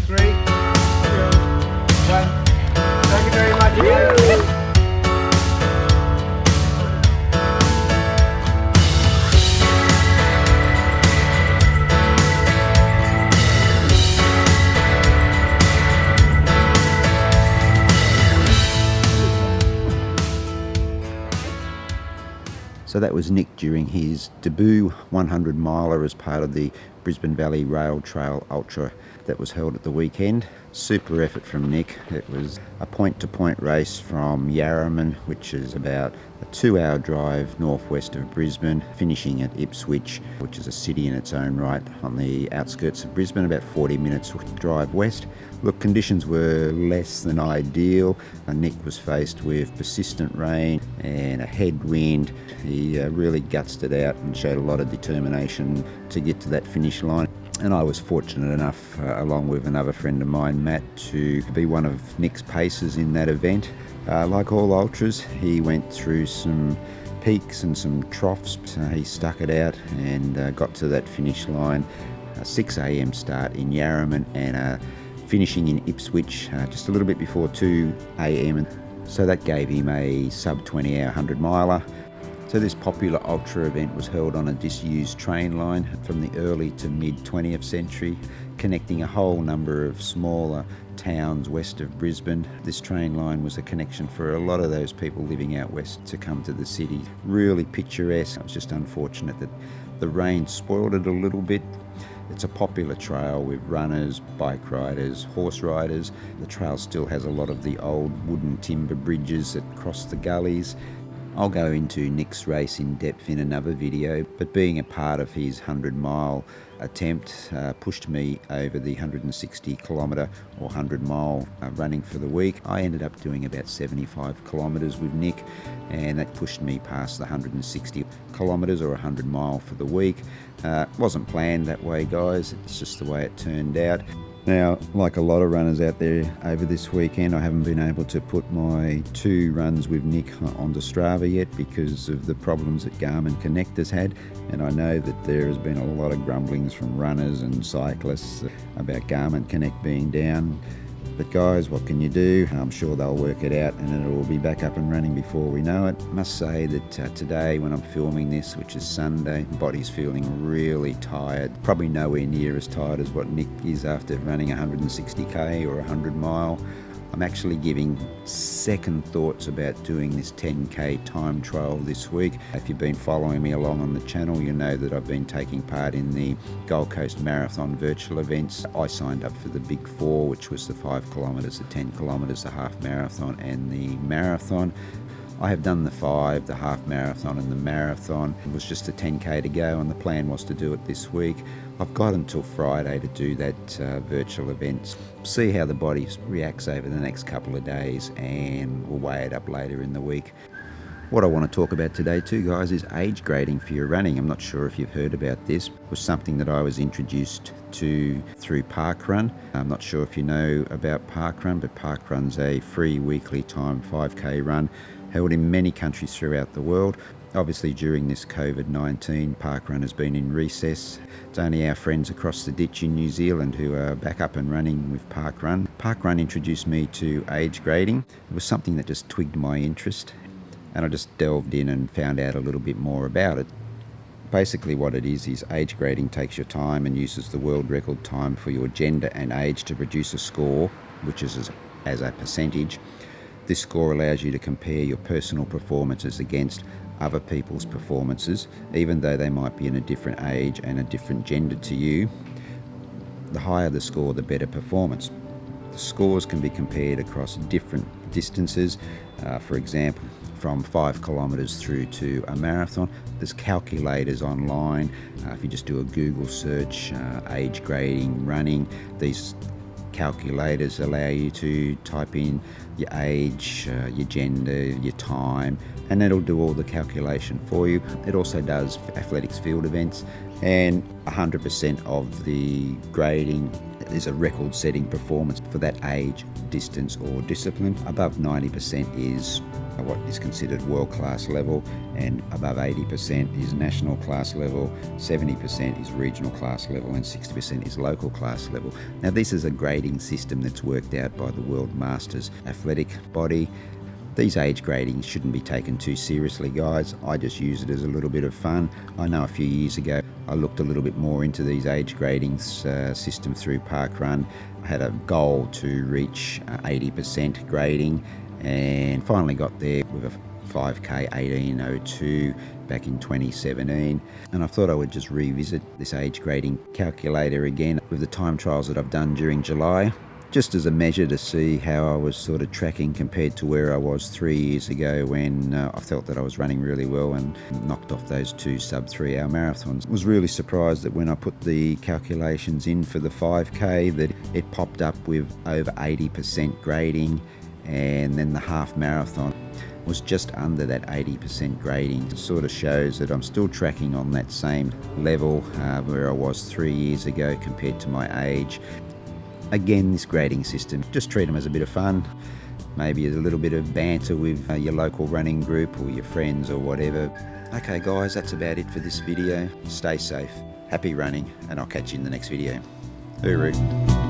3, 2, 1. Thank you very much. So that was Nick during his debut 100 miler as part of the Brisbane Valley Rail Trail Ultra that was held at the weekend. Super effort from Nick. It was a point-to-point race from Yarraman, which is about a 2-hour drive northwest of Brisbane, finishing at Ipswich, which is a city in its own right on the outskirts of Brisbane, about 40 minutes drive west. Look, conditions were less than ideal. Nick was faced with persistent rain and a headwind. He really gutsed it out and showed a lot of determination to get to that finish line. And I was fortunate enough, along with another friend of mine, Matt, to be one of Nick's pacers in that event. Like all ultras, he went through some peaks and some troughs. He stuck it out and got to that finish line. A 6 a.m. start in Yarraman and finishing in Ipswich just a little bit before 2 a.m. So that gave him a sub 20-hour 100 miler. So this popular ultra event was held on a disused train line from the early to mid 20th century, connecting a whole number of smaller towns west of Brisbane. This train line was a connection for a lot of those people living out west to come to the city. Really picturesque. It was just unfortunate that the rain spoiled it a little bit. It's a popular trail with runners, bike riders, horse riders. The trail still has a lot of the old wooden timber bridges that cross the gullies. I'll go into Nick's race in depth in another video, but being a part of his 100-mile attempt pushed me over the 160 kilometre or 100-mile running for the week. I ended up doing about 75 kilometres with Nick, and that pushed me past the 160 kilometres or 100 mile for the week. Wasn't planned that way, guys. It's just the way it turned out. Now, like a lot of runners out there over this weekend, I haven't been able to put my 2 runs with Nick onto Strava yet because of the problems that Garmin Connect has had. And I know that there has been a lot of grumblings from runners and cyclists about Garmin Connect being down. But guys, what can you do? I'm sure they'll work it out and it will be back up and running before we know it. I must say that today when I'm filming this, which is Sunday, my body's feeling really tired. Probably nowhere near as tired as what Nick is after running 160k or 100 mile. I'm actually giving second thoughts about doing this 10k time trial this week. If you've been following me along on the channel, you know that I've been taking part in the Gold Coast Marathon virtual events. I signed up for the Big 4, which was the 5 kilometres, the 10 kilometres, the half marathon and the marathon. I have done the 5, the half marathon and the marathon. It was just a 10k to go and the plan was to do it this week. I've got until Friday to do that virtual event. See how the body reacts over the next couple of days and we'll weigh it up later in the week. What I want to talk about today too, guys, is age grading for your running. I'm not sure if you've heard about this. It was something that I was introduced to through Parkrun. I'm not sure if you know about Parkrun, but Parkrun's a free weekly time 5k run held in many countries throughout the world. Obviously during this COVID-19, Parkrun has been in recess. It's only our friends across the ditch in New Zealand who are back up and running with Parkrun. Parkrun introduced me to age grading. It was something that just twigged my interest and I just delved in and found out a little bit more about it. Basically what it is age grading takes your time and uses the world record time for your gender and age to produce a score, which is as a percentage. This score allows you to compare your personal performances against other people's performances, even though they might be in a different age and a different gender to you. The higher the score, the better performance. The scores can be compared across different distances. For example, from 5 kilometres through to a marathon. There's calculators online. If you just do a Google search, age grading, running, these calculators allow you to type in your age, your gender, your time, and it'll do all the calculation for you. It also does athletics field events, and 100% of the grading is a record-setting performance for that age, distance or discipline. Above 90% is what is considered world-class level, and above 80% is national class level, 70% is regional class level, and 60% is local class level. Now this is a grading system that's worked out by the World Masters Athletic Body. These age gradings shouldn't be taken too seriously, guys. I just use it as a little bit of fun. I know a few years ago I looked a little bit more into these age gradings system through Parkrun. I had a goal to reach 80% grading and finally got there with a 5k 18:02 back in 2017, and I thought I would just revisit this age grading calculator again with the time trials that I've done during July, just as a measure to see how I was sort of tracking compared to where I was 3 years ago when I felt that I was running really well and knocked off those 2 sub 3 hour marathons. I was really surprised that when I put the calculations in for the 5k that it popped up with over 80% grading, and then the half marathon was just under that 80% grading. It sort of shows that I'm still tracking on that same level where I was 3 years ago compared to my age. Again, this grading system, just treat them as a bit of fun, maybe a little bit of banter with your local running group or your friends or whatever. Okay guys, that's about it for this video. Stay safe, happy running, and I'll catch you in the next video. Hooroo.